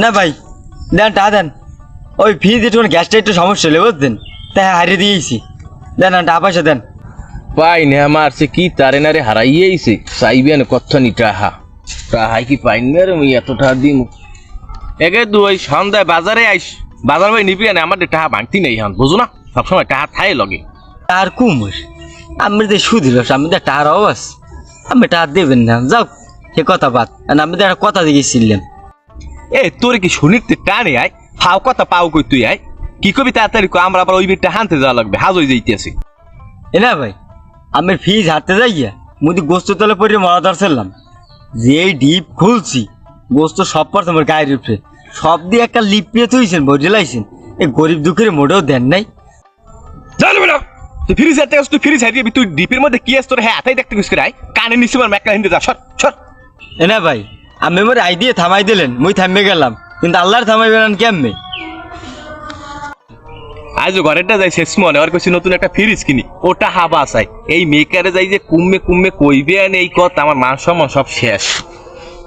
না ভাই দেন টা দেন, ওই ফ্রিজ একটু গ্যাসটা একটু সমস্যা হলে বুঝতেন, তাই হারিয়ে দিয়েছি। দেন টা পয়সা দেন। পাই না মারছে কি তারে নারে হারাইয়েছে চাইবেন কতনি টাহা টাহাই কি পাইন না রে মুই এত টাহা দিম একে দুই সন্ধ্যায় বাজারে আইস বাজার ভাই নিবি না আমার টাহা ভাঙতি নেই হন বুঝো না সবসময় টাহা থাই লগে আর কুমুর আমি তো সুদিল আমি তো টাকার অবাস, আমি টাকা দেবেন না যাও সে কথা বাদ। আমি তো একটা কথা দিয়েছিলাম। এ তোর কি শুনিতে টানে আয় ফাও কথা পাও কই তুই আয় কি কবি তাড়াতাড়ি আমরা আবার ওই বিটটা হানতে যাওয়া লাগবে হাজ হয়ে যাইতেছি না ভাই আমি ফ্রিজ হাঁটতে যাইয়া মুদি গোস্ত তলে পড়ে মরা ধরছিলাম, যেই ডিপ খুলছি গোস্ত সব পর তোমার গায়ের উপরে সব দিয়ে একটা লিপিয়ে থইছেন বসে লাইছেন। এই গরিব দুঃখের মোটেও দেন নাই। জানো না তুই ফ্রিজ হাতে তুই ফ্রিজ হারিয়ে তুই ডিপের মধ্যে কি আছে তোর হ্যাঁ হাতেই দেখতে কুস করে আয় কানে নিচে মার মেকলা হিন্দে যা সর সর না ভাই আমি মোর আই দিয়ে থামাই দিলেন, মুই থামবে গেলাম, কিন্তু আল্লাহর থামাইবেন কেমনে? আজ ঘরেরটা যাই শেষ মনে আর কিছু নতুন একটা ফ্রিজ কিনি ওটা হাবা চাই এই মেকারে যাই যে কুম্মে কুম্মে কইবে আর এই কথা আমার মান সম্মান সব শেষ।